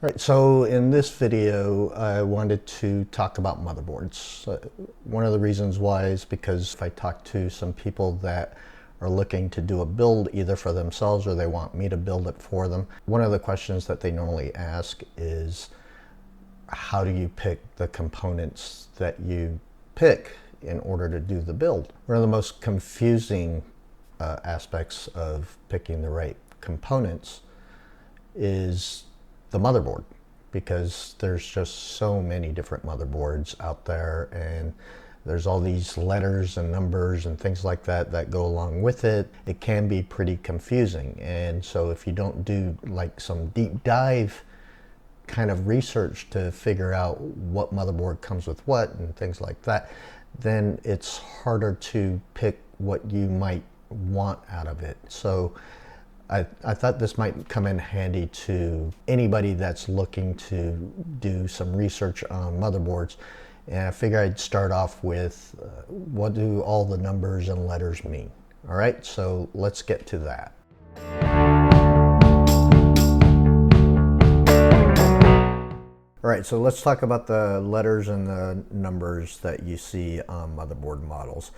Right, so in this video, I wanted to talk about motherboards. One of the reasons why is because if I talk to some people that are looking to do a build either for themselves or they want me to build it for them, one of the questions that they normally ask is, how do you pick the components that you pick in order to do the build? One of the most confusing aspects of picking the right components is the motherboard, because there's just so many different motherboards out there, and there's all these letters and numbers and things like that that go along with it. It can be pretty confusing, and so if you don't do like some deep dive kind of research to figure out what motherboard comes with what and things like that, then it's harder to pick what you might want out of it. So I thought this might come in handy to anybody that's looking to do some research on motherboards. And I figure I'd start off with what do all the numbers and letters mean? All right, so let's get to that. All right, so let's talk about the letters and the numbers that you see on motherboard models.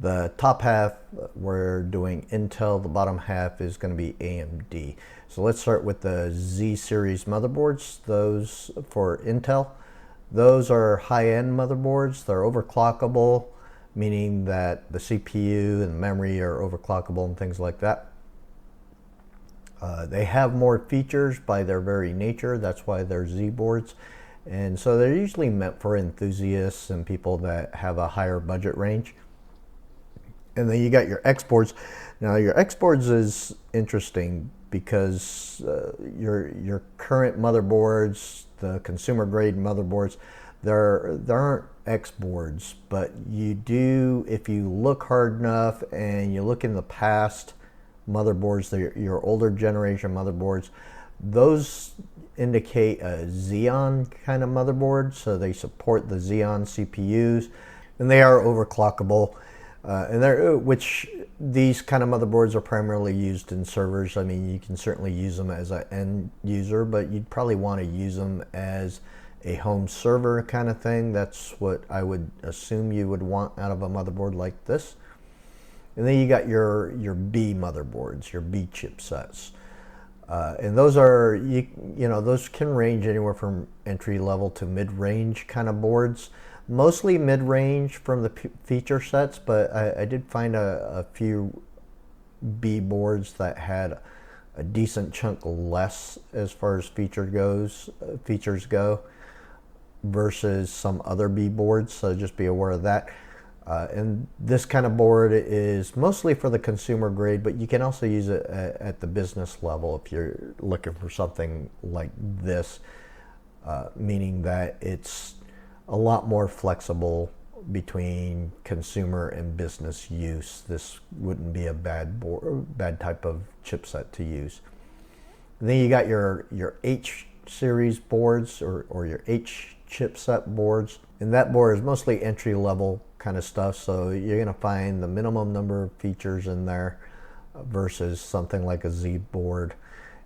The top half, we're doing Intel. The bottom half is going to be AMD. So let's start with the Z series motherboards. Those for Intel. Those are high-end motherboards. They're overclockable, meaning that the CPU and memory are overclockable and things like that. They have more features by their very nature. That's why they're Z boards. And so they're usually meant for enthusiasts and people that have a higher budget range. And then you got your X boards. Now your X boards is interesting because your current motherboards, the consumer grade motherboards, there aren't X boards, but you do, if you look hard enough and you look in the past motherboards, your older generation motherboards, those indicate a Xeon kind of motherboard. So they support the Xeon CPUs, and they are overclockable. Which these kind of motherboards are primarily used in servers. I mean, you can certainly use them as an end user, but you'd probably want to use them as a home server kind of thing. That's what I would assume you would want out of a motherboard like this. And then you got your B motherboards, your B chipsets. And those are, you know, those can range anywhere from entry level to mid-range kind of boards. Mostly mid-range from the feature sets, but I did find a few B boards that had a decent chunk less as far as features go versus some other B boards, so just be aware of that. And this kind of board is mostly for the consumer grade, but you can also use it at the business level if you're looking for something like this, meaning that it's a lot more flexible between consumer and business use. This wouldn't be a bad type of chipset to use. And then you got your H series boards or your H chipset boards, and that board is mostly entry level kind of stuff. So you're going to find the minimum number of features in there versus something like a Z board.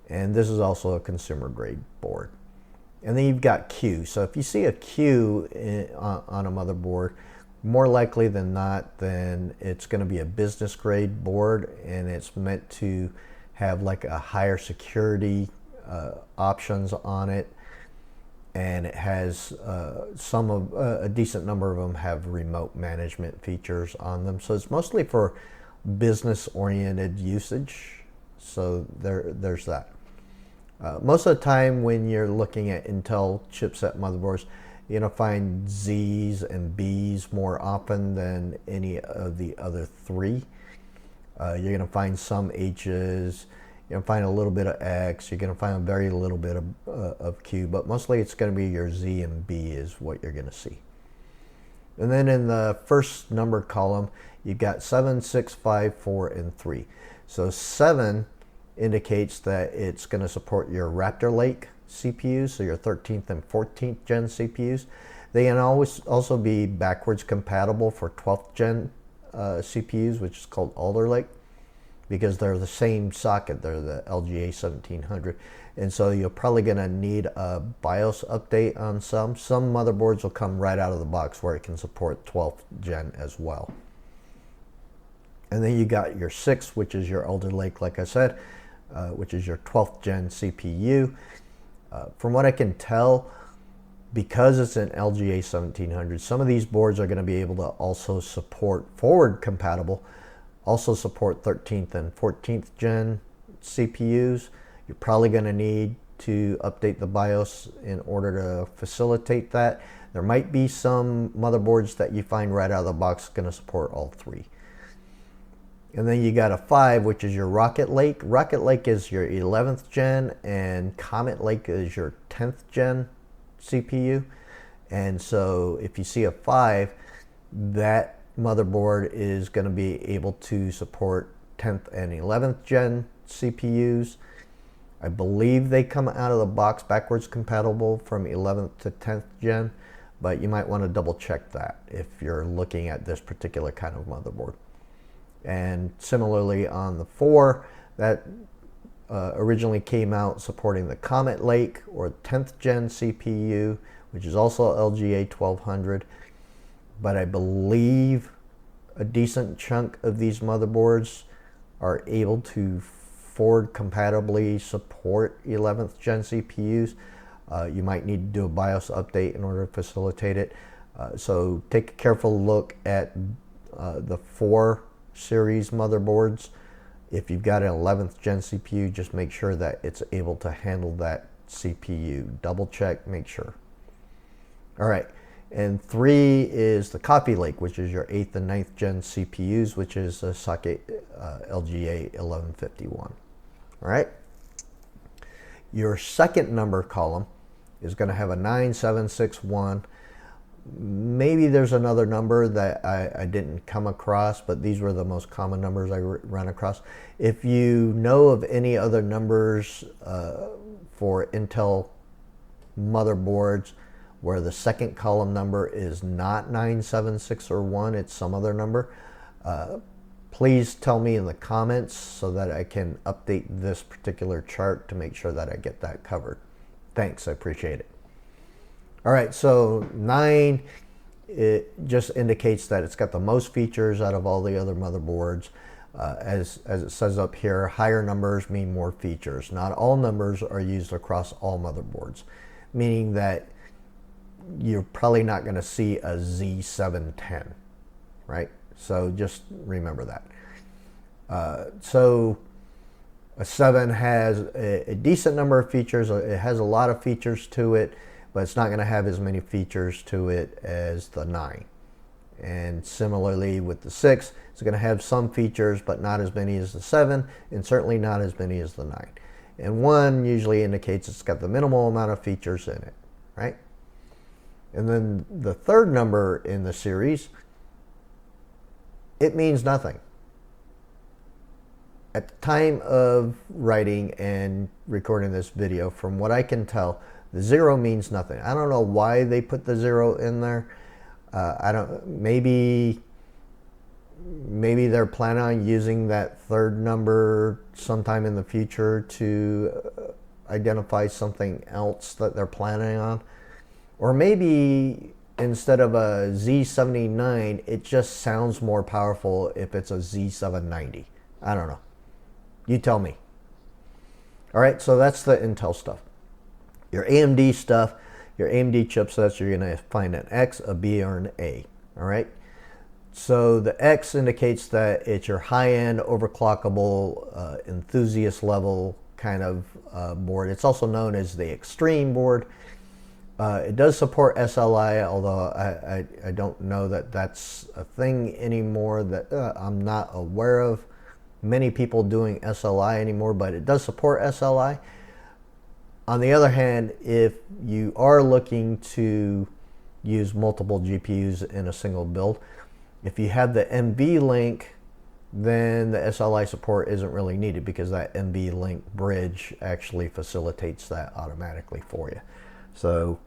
And this is also a consumer grade board. And then you've got Q. So if you see a Q on a motherboard, more likely than not, then it's going to be a business grade board, and it's meant to have like a higher security options on it. And it has a decent number of them have remote management features on them. So it's mostly for business oriented usage. So there's that. Most of the time when you're looking at Intel chipset motherboards, you're going to find Z's and B's more often than any of the other three. You're going to find some H's, you're going to find a little bit of X, you're going to find a very little bit of Q, but mostly it's going to be your Z and B is what you're going to see. And then in the first number column, you've got 7, 6, 5, 4, and 3. So 7 indicates that it's going to support your Raptor Lake CPUs, so your 13th and 14th gen CPUs. They can always also be backwards compatible for 12th gen CPUs, which is called Alder Lake. because they're the same socket. They're the LGA 1700. And so you're probably going to need a BIOS update on some. Some motherboards will come right out of the box where it can support 12th gen as well. And then you got your 6, which is your Alder Lake, like I said, which is your 12th gen CPU. From what I can tell, because it's an LGA 1700, some of these boards are going to be able to also support forward compatible, also support 13th and 14th gen CPUs. You're probably going to need to update the BIOS in order to facilitate that. There might be some motherboards that you find right out of the box going to support all three. And then you got a 5, which is your Rocket Lake. Rocket Lake is your 11th gen, and Comet Lake is your 10th gen CPU. And so if you see a 5, that motherboard is going to be able to support 10th and 11th gen CPUs. I believe they come out of the box backwards compatible from 11th to 10th gen, but you might want to double check that if you're looking at this particular kind of motherboard. And similarly on the 4, that originally came out supporting the Comet Lake or 10th gen CPU, which is also LGA 1200. But I believe a decent chunk of these motherboards are able to forward compatibly support 11th gen CPUs. You might need to do a BIOS update in order to facilitate it. So take a careful look at the 4 series motherboards. If you've got an 11th gen CPU, just make sure that it's able to handle that CPU. Double check, make sure. All right, and 3 is the Coffee Lake, which is your 8th and 9th gen CPUs, which is a socket LGA 1151. All right, your second number column is going to have a 9761. Maybe there's another number that I didn't come across, but these were the most common numbers I ran across. If you know of any other numbers for Intel motherboards where the second column number is not 976 or 1, it's some other number, please tell me in the comments so that I can update this particular chart to make sure that I get that covered. Thanks, I appreciate it. All right, so 9, it just indicates that it's got the most features out of all the other motherboards. As it says up here, higher numbers mean more features. Not all numbers are used across all motherboards, meaning that you're probably not going to see a Z710, right? So just remember that. So a 7 has a decent number of features. It has a lot of features to it, but it's not going to have as many features to it as the 9. And similarly with the 6, it's going to have some features, but not as many as the 7, and certainly not as many as the 9. And 1 usually indicates it's got the minimal amount of features in it, right? And then the third number in the series, it means nothing. At the time of writing and recording this video, from what I can tell, the 0 means nothing. I don't know why they put the 0 in there. Maybe they're planning on using that third number sometime in the future to identify something else that they're planning on. Or maybe instead of a Z79, it just sounds more powerful if it's a Z790. I don't know. You tell me. All right, so that's the Intel stuff. Your AMD stuff, your AMD chipsets, you're going to find an X, a B, or an A. All right. So the X indicates that it's your high-end, overclockable, enthusiast level kind of board. It's also known as the Extreme board. It does support SLI, although I don't know that that's a thing anymore, that I'm not aware of many people doing SLI anymore, but it does support SLI. On the other hand, if you are looking to use multiple GPUs in a single build, if you have the NVLink, then the SLI support isn't really needed because that NVLink bridge actually facilitates that automatically for you. So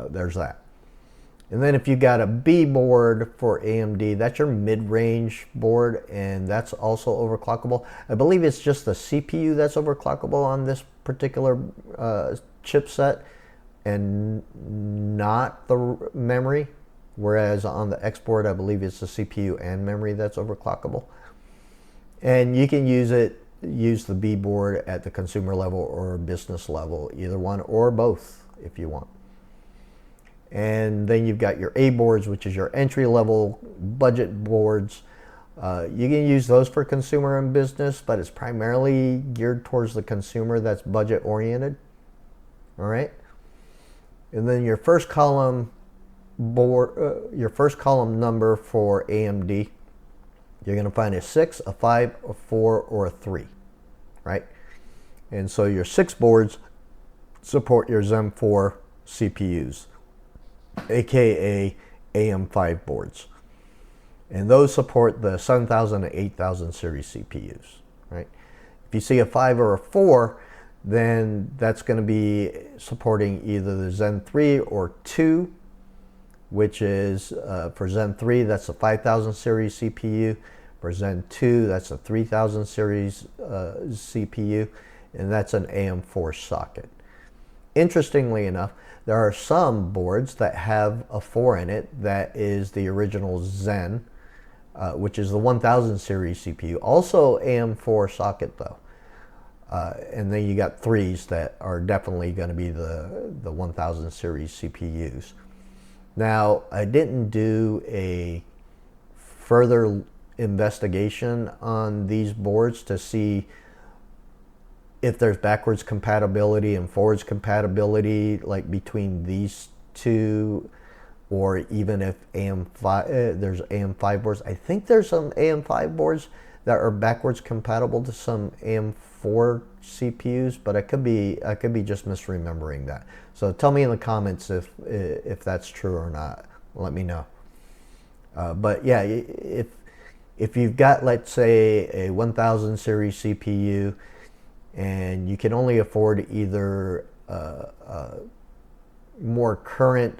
there's that. And then if you got a B board for AMD, that's your mid-range board, and that's also overclockable. I believe it's just the CPU that's overclockable on this particular chipset and not the memory. Whereas on the X board, I believe it's the CPU and memory that's overclockable. And you can use the B board at the consumer level or business level, either one or both if you want. And then you've got your A boards, which is your entry level budget boards. You can use those for consumer and business, but it's primarily geared towards the consumer that's budget oriented. All right. And then your first column board, your first column number for AMD, you're going to find a 6, a 5, a 4, or a 3, right? And so your 6 boards support your Zen 4 CPUs, aka AM5 boards. And those support the 7000 and 8000 series CPUs, right? If you see a 5 or a 4, then that's going to be supporting either the Zen 3 or 2, which is for Zen 3, that's a 5000 series CPU. For Zen 2, that's a 3000 series CPU, and that's an AM4 socket. Interestingly enough, there are some boards that have a 4 in it that is the original Zen, which is the 1000 series CPU. Also AM4 socket though. And then you got 3s that are definitely going to be the 1000 series CPUs. Now, I didn't do a further investigation on these boards to see if there's backwards compatibility and forwards compatibility like between these two, or even if AM5 there's AM5 boards. I think there's some AM5 boards that are backwards compatible to some AM4 CPUs, but I could be just misremembering that. So tell me in the comments if that's true or not. Let me know. But yeah, if you've got, let's say, a 1000 series CPU and you can only afford either a more current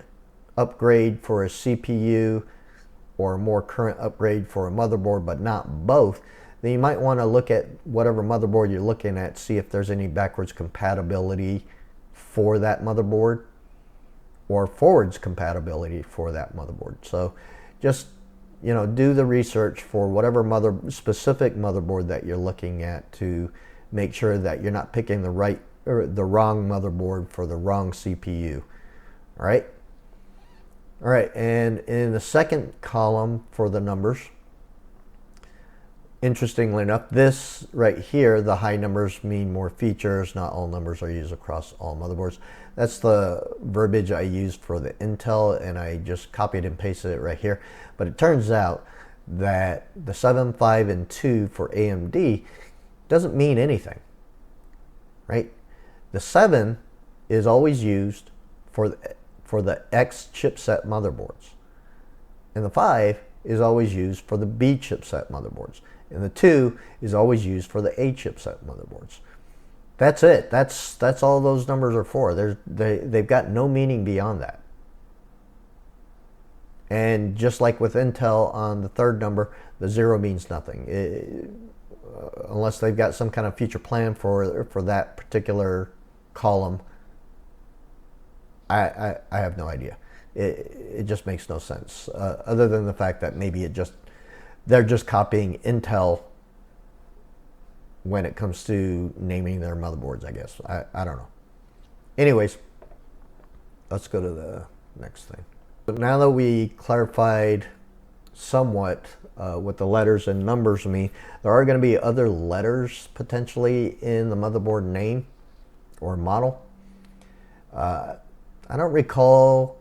upgrade for a CPU or a more current upgrade for a motherboard, but not both, then you might want to look at whatever motherboard you're looking at, see if there's any backwards compatibility for that motherboard or forwards compatibility for that motherboard. So just, you know, do the research for whatever specific motherboard that you're looking at to make sure that you're not picking the right or the wrong motherboard for the wrong CPU. All right. All right, and in the second column for the numbers, interestingly enough, this right here, the high numbers mean more features. Not all numbers are used across all motherboards. That's the verbiage I used for the Intel, and I just copied and pasted it right here. But it turns out that the 7, 5, and 2 for AMD doesn't mean anything, right? The 7 is always used for the X chipset motherboards, and the 5 is always used for the B chipset motherboards, and the 2 is always used for the A chipset motherboards. That's it. That's all those numbers are for. They've got no meaning beyond that. And just like with Intel on the third number, the 0 means nothing. Unless they've got some kind of future plan for that particular column, I have no idea. It just makes no sense, other than the fact that maybe they're just copying Intel when it comes to naming their motherboards, I guess. I don't know. Anyways, let's go to the next thing. But now that we clarified somewhat what the letters and numbers mean, there are going to be other letters potentially in the motherboard name or model. I don't recall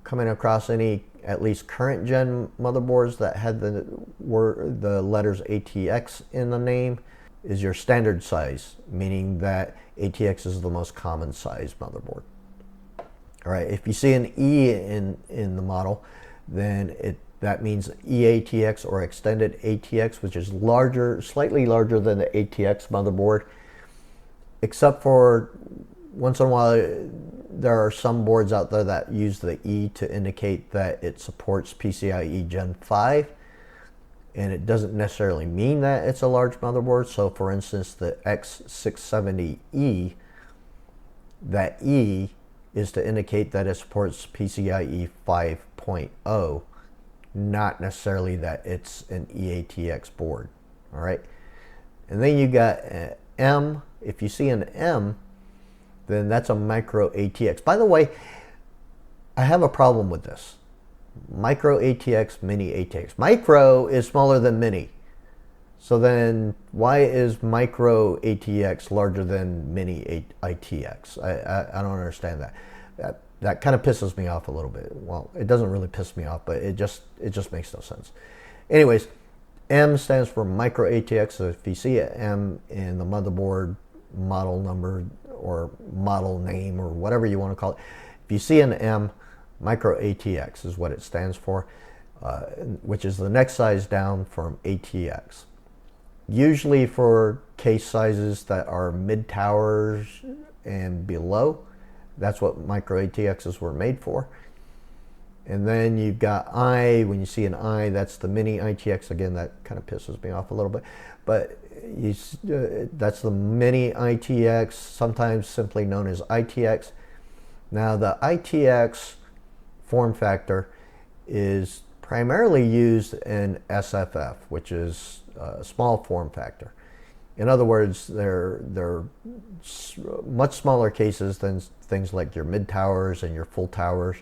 coming across any, at least current gen motherboards, that had the letters ATX in the name. Is your standard size, meaning that ATX is the most common size motherboard. All right, if you see an E in the model, then that means e-atx or extended ATX, which is larger, slightly larger than the ATX motherboard, except for once in a while, there are some boards out there that use the E to indicate that it supports PCIe Gen 5. And it doesn't necessarily mean that it's a large motherboard. So for instance, the X670E, that E is to indicate that it supports PCIe 5.0, not necessarily that it's an e-atx board. All right. And then you got M. If you see an M, then that's a micro ATX. By the way, I have a problem with this. Micro ATX, mini ATX. Micro is smaller than mini. So then why is micro ATX larger than mini ITX? I don't understand that. That kind of pisses me off a little bit. Well, it doesn't really piss me off, but it just makes no sense. Anyways, M stands for micro ATX. So if you see an M in the motherboard model number or model name or whatever you want to call it, if you see an M, micro ATX is what it stands for, which is the next size down from ATX. Usually for case sizes that are mid towers and below, that's what micro ATXs were made for. And then you've got I. When you see an I, that's the mini ITX. Again, that kind of pisses me off a little bit, but that's the mini ITX, sometimes simply known as ITX. Now the ITX form factor is primarily used in SFF, which is a small form factor. In other words, they're much smaller cases than things like your mid towers and your full towers.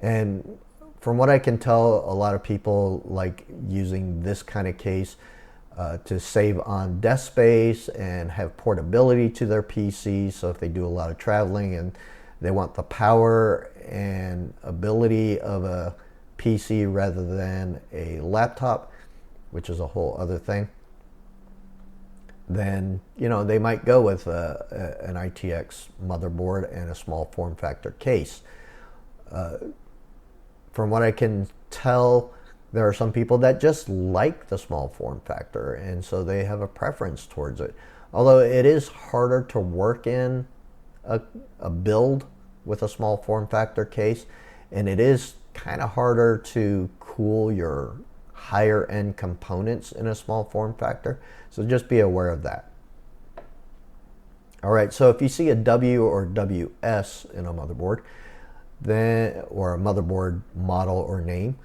And from what I can tell, a lot of people like using this kind of case to save on desk space and have portability to their PC. So if they do a lot of traveling and they want the power and ability of a PC rather than a laptop, which is a whole other thing, then they might go with an ITX motherboard and a small form factor case. From what I can tell, there are some people that just like the small form factor, and so they have a preference towards it. Although it is harder to work in a build with a small form factor case, and it is kind of harder to cool your higher end components in a small form factor. So just be aware of that. All right, so if you see a W or WS in a motherboard, then, or a motherboard model or name,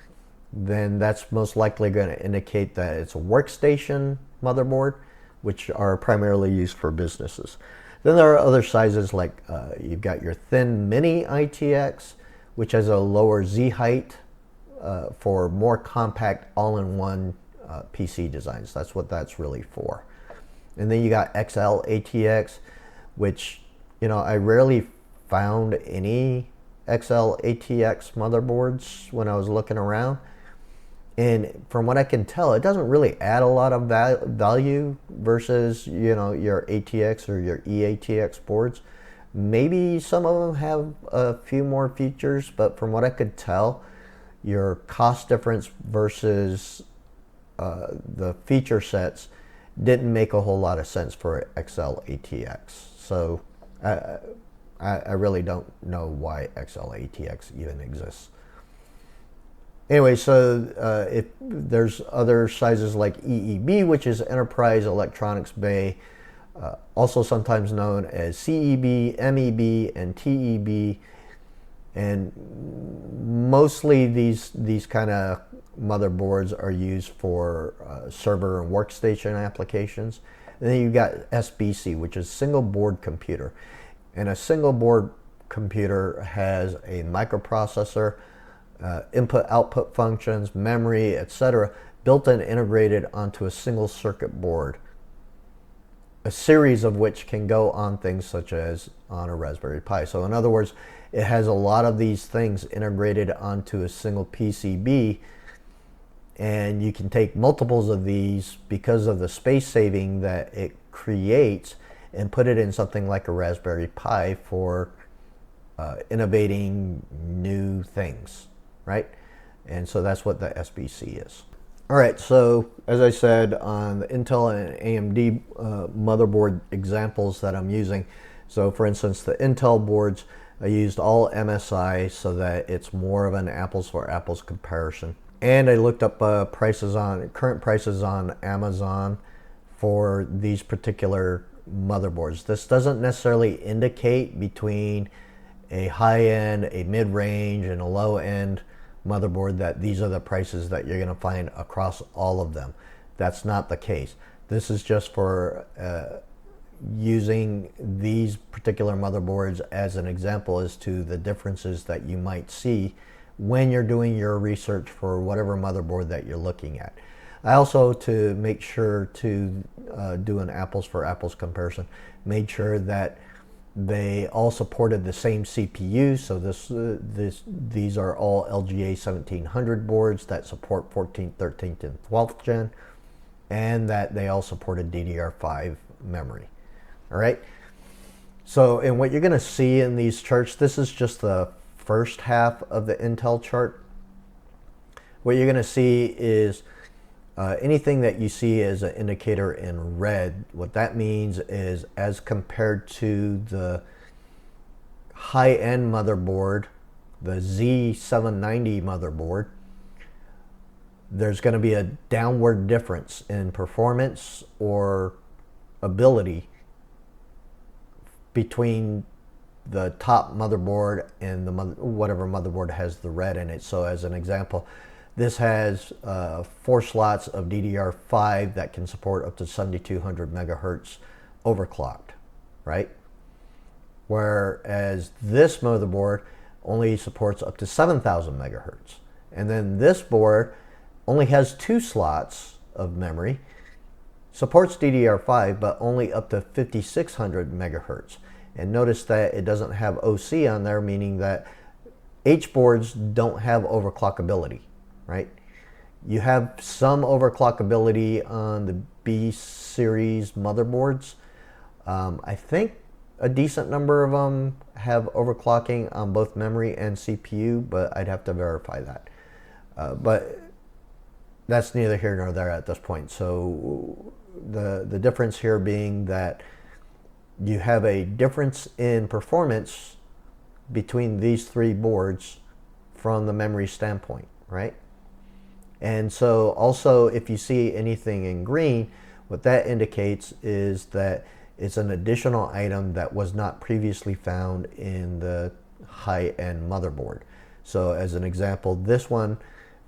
then that's most likely going to indicate that it's a workstation motherboard, which are primarily used for businesses. Then there are other sizes like you've got your thin mini ITX, which has a lower Z height for more compact all-in-one PC designs. That's what that's really for. And then you got XL ATX, which I rarely found any XL ATX motherboards when I was looking around. And from what I can tell, it doesn't really add a lot of value versus your ATX or your e-atx boards. Maybe some of them have a few more features, but from what I could tell, your cost difference versus the feature sets didn't make a whole lot of sense for XL ATX. So I really don't know why XL ATX even exists. Anyway, so if there's other sizes like EEB, which is Enterprise Electronics Bay, also sometimes known as CEB, MEB, and TEB. And mostly these kind of motherboards are used for server and workstation applications. And then you've got SBC, which is single board computer. And a single board computer has a microprocessor, input-output functions, memory, etc., built and integrated onto a single circuit board, a series of which can go on things such as on a Raspberry Pi. So in other words, it has a lot of these things integrated onto a single PCB, and you can take multiples of these because of the space saving that it creates and put it in something like a Raspberry Pi for innovating new things, right? And so that's what the SBC is. All right, so as I said, on the Intel and AMD motherboard examples that I'm using, So for instance, the Intel boards, I used all MSI so that it's more of an apples for apples comparison. And I looked up current prices on Amazon for these particular motherboards. This doesn't necessarily indicate between a high-end, a mid-range, and a low-end motherboard that these are the prices that you're going to find across all of them. That's not the case. This is just for using these particular motherboards as an example as to the differences that you might see when you're doing your research for whatever motherboard that you're looking at. I also, to make sure to do an apples for apples comparison, made sure that they all supported the same CPU. So these are all LGA 1700 boards that support 14th, 13th, and 12th gen, and that they all supported DDR5 memory. All right. So, and what you're going to see in these charts, this is just the first half of the Intel chart. What you're going to see is anything that you see as an indicator in red, what that means is as compared to the high-end motherboard, the Z790 motherboard, there's going to be a downward difference in performance or ability between the top motherboard and the whatever motherboard has the red in it. So as an example, this has 4 slots of DDR5 that can support up to 7200 megahertz overclocked, right? Whereas this motherboard only supports up to 7000 megahertz. And then this board only has 2 slots of memory, supports DDR5, but only up to 5600 megahertz. And notice that it doesn't have OC on there, meaning that H boards don't have overclockability, right? You have some overclockability on the B series motherboards. I think a decent number of them have overclocking on both memory and CPU, but I'd have to verify that. But that's neither here nor there at this point. So the difference here being that you have a difference in performance between these 3 boards from the memory standpoint, right? And so also, if you see anything in green, what that indicates is that it's an additional item that was not previously found in the high-end motherboard. So as an example, this one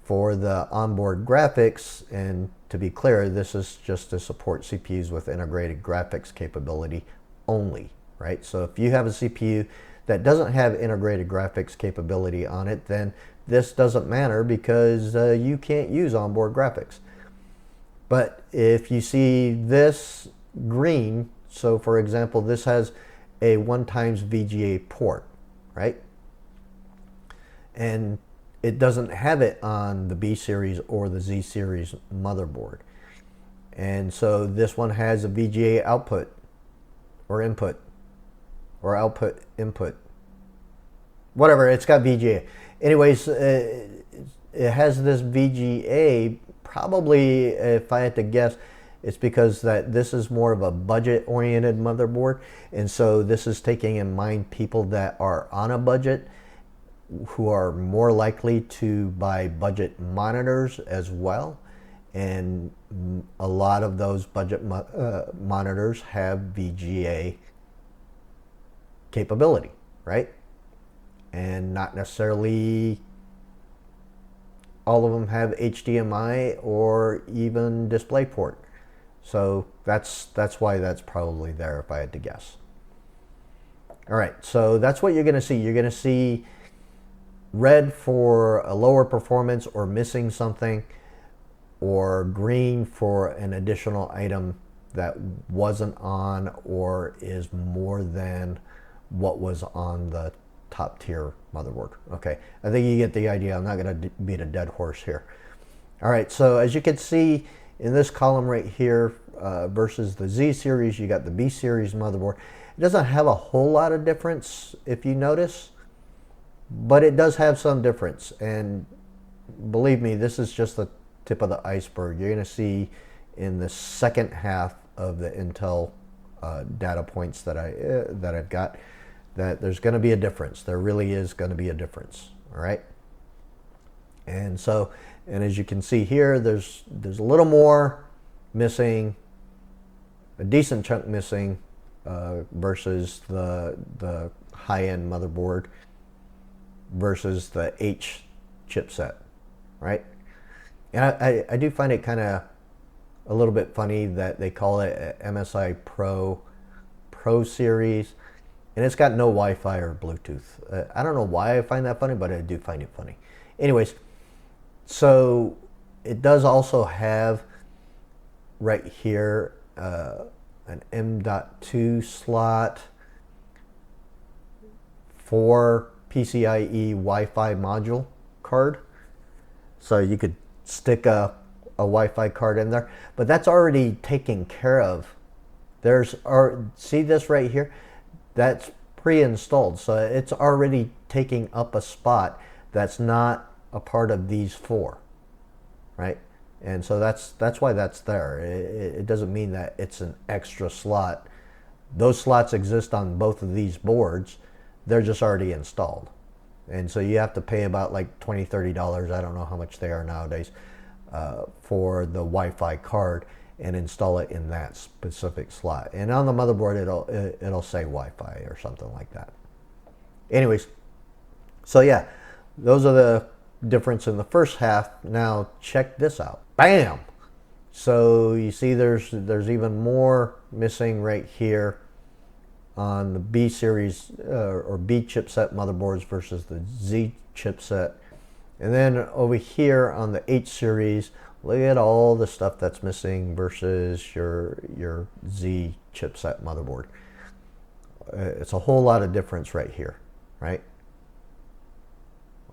for the onboard graphics, and to be clear, this is just to support CPUs with integrated graphics capability only, right? So if you have a CPU that doesn't have integrated graphics capability on it, then this doesn't matter because you can't use onboard graphics. But if you see this green, so for example, this has a 1x VGA port, right? And it doesn't have it on the B series or the Z series motherboard. And so this one has a VGA output or input or output input, whatever, it's got VGA. Anyways, it has this VGA, probably, if I had to guess, it's because that this is more of a budget-oriented motherboard, and so this is taking in mind people that are on a budget who are more likely to buy budget monitors as well, and a lot of those budget monitors have VGA capability, right? And not necessarily all of them have HDMI or even DisplayPort. So that's why that's probably there, if I had to guess. All right, so that's what you're going to see. You're going to see red for a lower performance or missing something, or green for an additional item that wasn't on or is more than what was on the top tier motherboard. Okay, I think you get the idea. I'm not going to beat a dead horse here. All right, so as you can see in this column right here, versus the Z series, you got the B series motherboard. It doesn't have a whole lot of difference, if you notice, but it does have some difference. And believe me, this is just the tip of the iceberg. You're going to see in the second half of the Intel data points that I've got, that there's going to be a difference. There really is going to be a difference. All right. And so, and as you can see here, there's a little more missing, a decent chunk missing versus the high-end motherboard versus the H chipset, right? And I do find it kind of a little bit funny that they call it MSI Pro Series, and it's got no Wi-Fi or Bluetooth. I don't know why I find that funny, but I do find it funny. Anyways, so it does also have right here an M.2 slot for PCIe Wi-Fi module card. So you could stick a Wi-Fi card in there, but that's already taken care of. See this right here? That's pre-installed, so it's already taking up a spot that's not a part of these four, right? And so that's why that's there. It doesn't mean that it's an extra slot. Those slots exist on both of these boards. They're just already installed. And so you have to pay about like $20, $30, I don't know how much they are nowadays, for the Wi-Fi card, and install it in that specific slot. And on the motherboard, it'll say Wi-Fi or something like that. Anyways, so yeah, those are the difference in the first half. Now check this out. Bam! So you see there's even more missing right here on the B series or B chipset motherboards versus the Z chipset. And then over here on the H series, look at all the stuff that's missing versus your Z chipset motherboard. It's a whole lot of difference right here, right?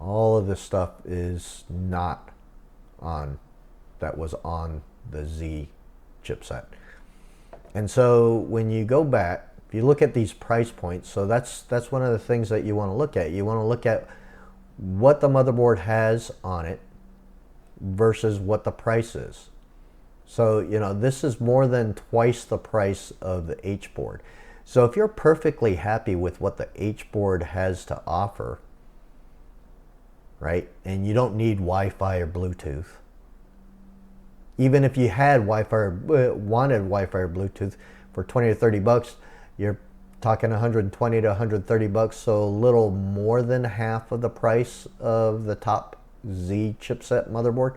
All of this stuff is not on, that was on the Z chipset. And so when you go back, if you look at these price points, so that's one of the things that you want to look at. You want to look at what the motherboard has on it versus what the price is. So, you know, this is more than twice the price of the H board. So if you're perfectly happy with what the H board has to offer, right, and you don't need Wi-Fi or Bluetooth, even if you had Wi-Fi or wanted Wi-Fi or Bluetooth for 20 or 30 bucks, you're talking 120 to 130 bucks, so a little more than half of the price of the top Z chipset motherboard.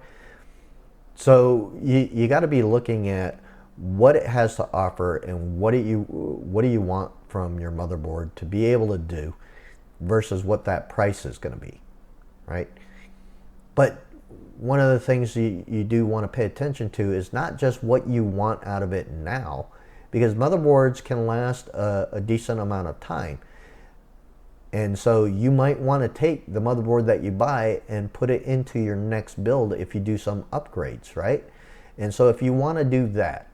So you got to be looking at what it has to offer and what do you want from your motherboard to be able to do versus what that price is going to be, right? But one of the things you do want to pay attention to is not just what you want out of it now, because motherboards can last a decent amount of time. And so you might want to take the motherboard that you buy and put it into your next build if you do some upgrades, right? And so if you want to do that,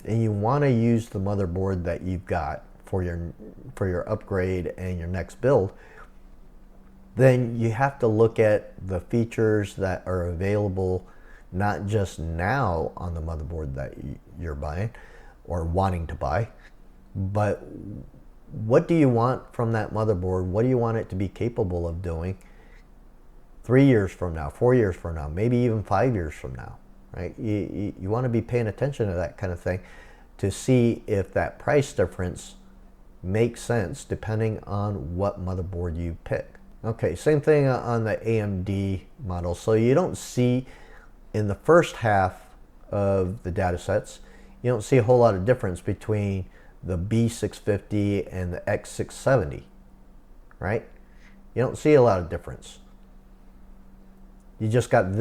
and you want to use the motherboard that you've got for your upgrade and your next build, then you have to look at the features that are available not just now on the motherboard that you're buying or wanting to buy, but what do you want from that motherboard? What do you want it to be capable of doing 3 years from now, 4 years from now, maybe even 5 years from now, right? You want to be paying attention to that kind of thing to see if that price difference makes sense depending on what motherboard you pick. Okay, same thing on the AMD model. So you don't see in the first half of the data sets, you don't see a whole lot of difference between the B650 and the X670, right? You don't see a lot of difference. You just got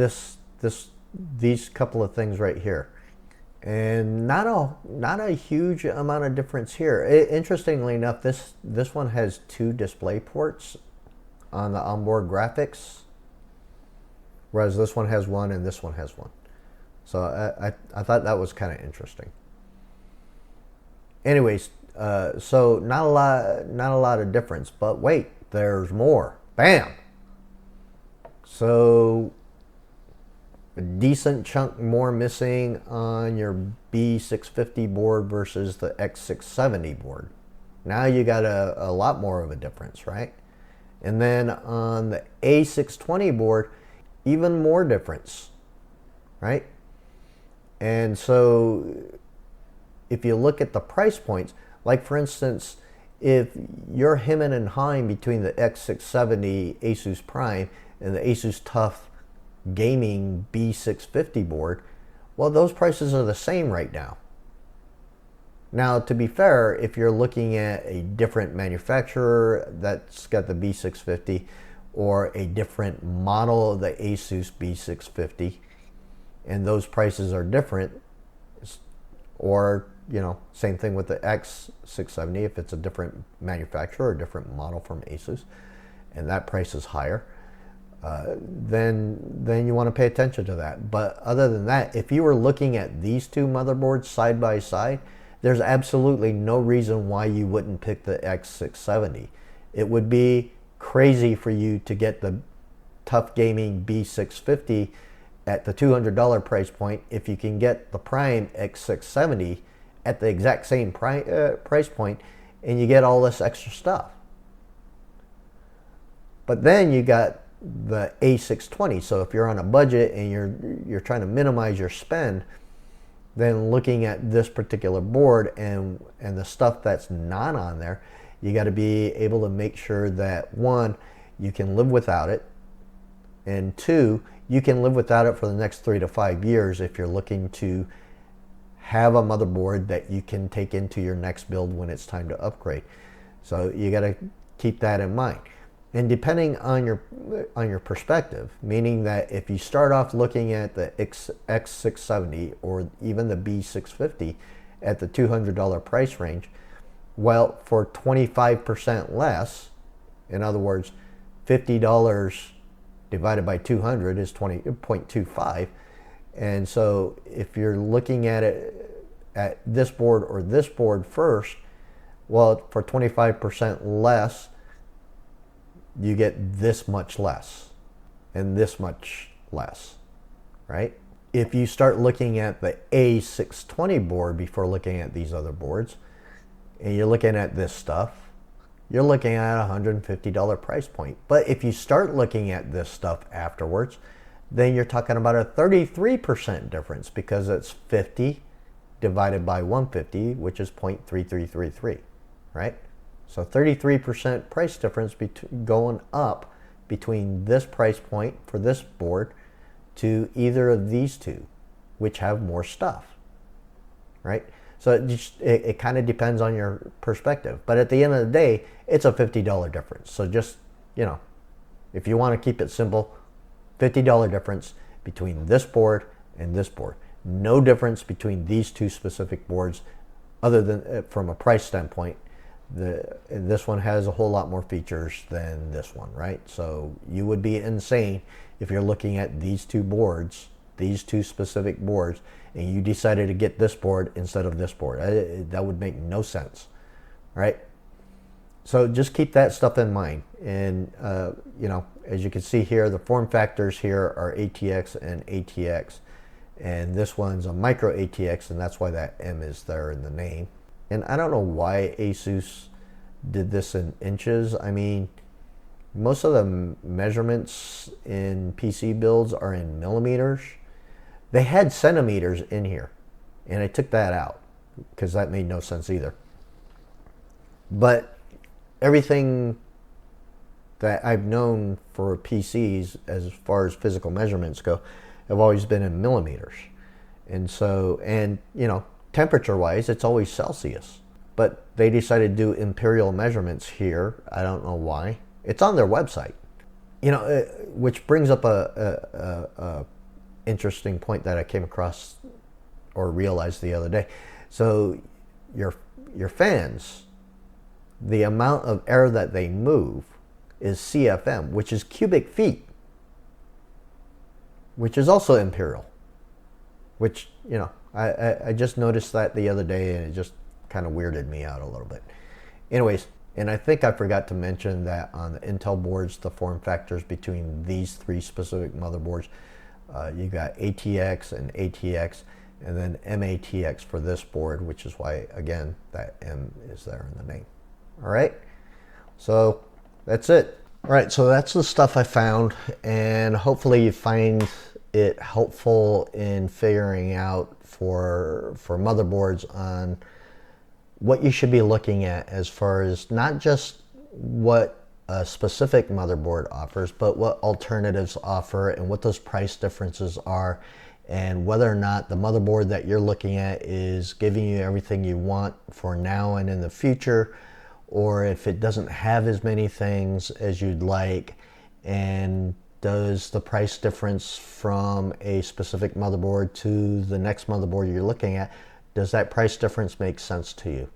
these couple of things right here, and not a huge amount of difference here. Interestingly enough, this one has 2 display ports on the onboard graphics, whereas this one has 1 and this one has 1. So I thought that was kind of interesting. Anyways, so not a lot of difference, but wait, there's more. Bam! So a decent chunk more missing on your B650 board versus the X670 board. Now you got a lot more of a difference, right? And then on the A620 board, even more difference, right? And so if you look at the price points, like for instance, if you're hemming and hawing between the X670 Asus Prime and the Asus TUF Gaming B650 board, well, those prices are the same right now. Now, to be fair, if you're looking at a different manufacturer that's got the B650 or a different model of the Asus B650, and those prices are different, or, you know, same thing with the X670, if it's a different manufacturer or different model from Asus, and that price is higher, then you want to pay attention to that. But other than that, if you were looking at these two motherboards side by side, there's absolutely no reason why you wouldn't pick the X670. It would be crazy for you to get the TUF Gaming B650 at the $200 price point if you can get the Prime X670 at the exact same price point and you get all this extra stuff. But then you got the A620. So if you're on a budget and you're trying to minimize your spend, then looking at this particular board and the stuff that's not on there, you got to be able to make sure that, one, you can live without it, and two, you can live without it for the next 3 to 5 years if you're looking to have a motherboard that you can take into your next build when it's time to upgrade. So you got to keep that in mind. And depending on your perspective, meaning that if you start off looking at the X670 or even the B650 at the $200 price range, well, for 25% less, in other words, $50 divided by 200 is 20.25. And so if you're looking at it at this board or this board first, well, for 25% less, you get this much less and this much less, right? If you start looking at the A620 board before looking at these other boards, and you're looking at this stuff, you're looking at a $150 price point. But if you start looking at this stuff afterwards, then you're talking about a 33% difference, because it's 50 divided by 150, which is 0.3333, right? So 33% price difference going up between this price point for this board to either of these two, which have more stuff, right? So it kind of depends on your perspective. But at the end of the day, it's a $50 difference. So just, you know, if you want to keep it simple, $50 difference between this board and this board. No difference between these two specific boards other than from a price standpoint. This one has a whole lot more features than this one, right? So you would be insane if you're looking at these two boards, these two specific boards, and you decided to get this board instead of this board. That would make no sense, right? So just keep that stuff in mind. And, you know, as you can see here, the form factors here are ATX and ATX. And this one's a micro ATX, and that's why that M is there in the name. And I don't know why Asus did this in inches. I mean, most of the measurements in PC builds are in millimeters. They had centimeters in here, and I took that out because that made no sense either. But everything that I've known for PCs as far as physical measurements go have always been in millimeters. And so, and you know, temperature wise, it's always Celsius. But they decided to do imperial measurements here. I don't know why. It's on their website. You know, which brings up a interesting point that I came across or realized the other day. So your fans, the amount of air that they move is CFM, which is cubic feet, which is also imperial, which, you know, I just noticed that the other day, and it just kind of weirded me out a little bit. Anyways, and I think I forgot to mention that on the Intel boards, the form factors between these three specific motherboards You got ATX and ATX, and then m-atx for this board, which is why, again, that M is there in the name. All right, so that's it. All right, so that's the stuff I found, and hopefully you find it helpful in figuring out for motherboards on what you should be looking at, as far as not just what a specific motherboard offers, but what alternatives offer and what those price differences are, and whether or not the motherboard that you're looking at is giving you everything you want for now and in the future, or if it doesn't have as many things as you'd like. And does the price difference from a specific motherboard to the next motherboard you're looking at, does that price difference make sense to you?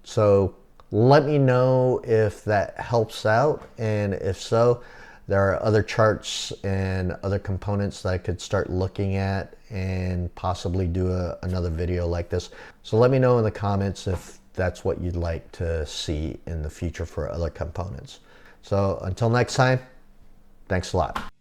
So let me know if that helps out, and if so, there are other charts and other components that I could start looking at and possibly do another video like this. So let me know in the comments if that's what you'd like to see in the future for other components. So until next time, thanks a lot.